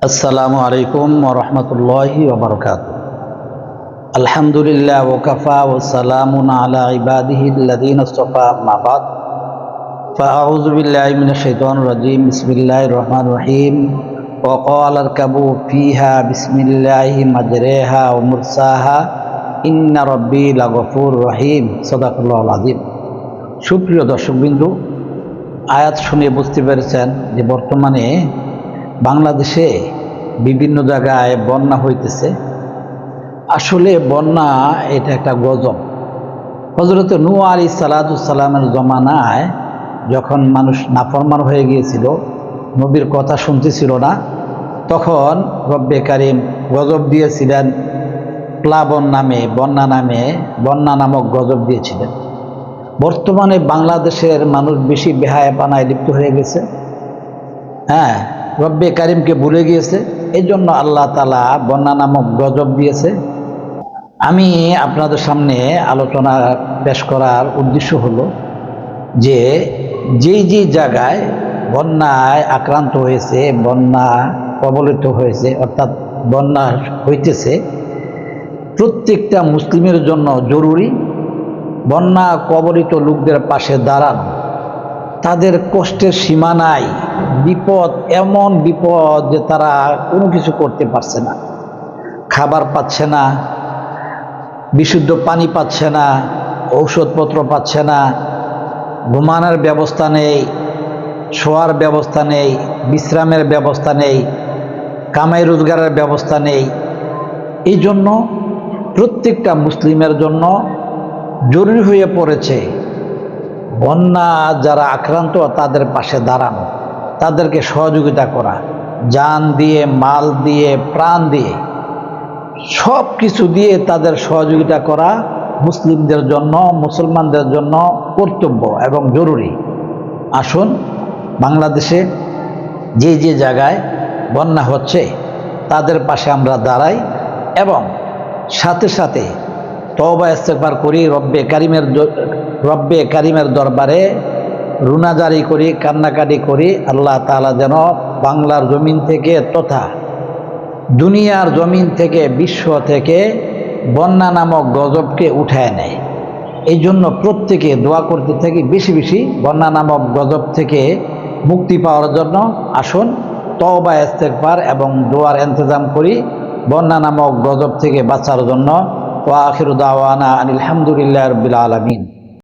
আসসালামু আলাইকুম ওয়া রাহমাতুল্লাহি ওয়া বারাকাতুহু। আলহামদুলিল্লাহ ওয়া কাফা ওয়া সালামুন আলা ইবাদিহিল্লাযীনা ইসতাফা, আম্মা বাদ। ফাআউযু বিল্লাহি মিনাশ শাইতানির রাজীম। বিসমিল্লাহির রহমানির রহিম। ওয়া ক্বালা ইরকাবু ফিহা বিসমিল্লাহি মাজরাহা ওয়া মুরসাহা ইন্না রাব্বী লাগফুরুর রহিম। সাদাকাল্লাহুল আযীম। সুপ্রিয় দর্শকবৃন্দু, আয়াত শুনে বুঝতে পেরেছেন যে বর্তমানে বাংলাদেশে বিভিন্ন জায়গায় বন্যা হইতেছে। আসলে বন্যা এটা একটা গজব। হযরত নূহ আলাইহিস সালামের জমানায় যখন মানুষ নাফরমান হয়ে গিয়েছিল, নবীর কথা শুনতেছিল না, তখন রব্বে কারিম গজব দিয়েছিলেন প্লাবন নামে, বন্যা নামক গজব দিয়েছিলেন। বর্তমানে বাংলাদেশের মানুষ বেশি বেহায়াপনায় লিপ্ত হয়ে গেছে। রব্বে কারিমকে ভুলে গিয়েছে, এই জন্য আল্লাহ তাআলা বন্যা নামক গজব দিয়েছে। আমি আপনাদের সামনে আলোচনা পেশ করার উদ্দেশ্য হলো যে যেই জায়গায় বন্যায় আক্রান্ত হয়েছে, বন্যা কবলিত হয়েছে, অর্থাৎ বন্যা হইতেছে, প্রত্যেকটা মুসলিমের জন্য জরুরি বন্যা কবলিত লোকদের পাশে দাঁড়ানো। তাদের কষ্টের সীমা নাই, বিপদ এমন বিপদ যে তারা কোনো কিছু করতে পারছে না, খাবার পাচ্ছে না, বিশুদ্ধ পানি পাচ্ছে না, ঔষধপত্র পাচ্ছে না, ঘুমানোর ব্যবস্থা নেই, শোয়ার ব্যবস্থা নেই, বিশ্রামের ব্যবস্থা নেই, কামাই রোজগারের ব্যবস্থা নেই। এই জন্য প্রত্যেকটা মুসলিমের জন্য জরুরি হয়ে পড়েছে বন্যা যারা আক্রান্ত তাদের পাশে দাঁড়ানো, তাদেরকে সহযোগিতা করা, জান দিয়ে, মাল দিয়ে, প্রাণ দিয়ে, সব কিছু দিয়ে তাদের সহযোগিতা করা মুসলিমদের জন্য, মুসলমানদের জন্য কর্তব্য এবং জরুরি। আসুন বাংলাদেশে যে জায়গায় বন্যা হচ্ছে তাদের পাশে আমরা দাঁড়াই এবং সাথে সাথে তওবা ইস্তেগফার করি, রব্বে কারিমের দরবারে রুনাজারি করি, কান্নাকাটি করি। আল্লাহ তাআলা যেন বাংলার জমিন থেকে তথা দুনিয়ার জমিন থেকে, বিশ্ব থেকে বন্যা নামক গজবকে উঠায় নেয়। এই জন্য প্রত্যেকে দোয়া করতে থাকি বেশি বেশি বন্যা নামক গজব থেকে মুক্তি পাওয়ার জন্য। আসুন তওবা ইস্তেগফার এবং দোয়ার ইন্তজাম করি বন্যা নামক গজব থেকে বাঁচার জন্য। ওয়া আখিরু দাওয়ানা আনিল হামদুলিল্লাহি রাব্বিল আলামিন।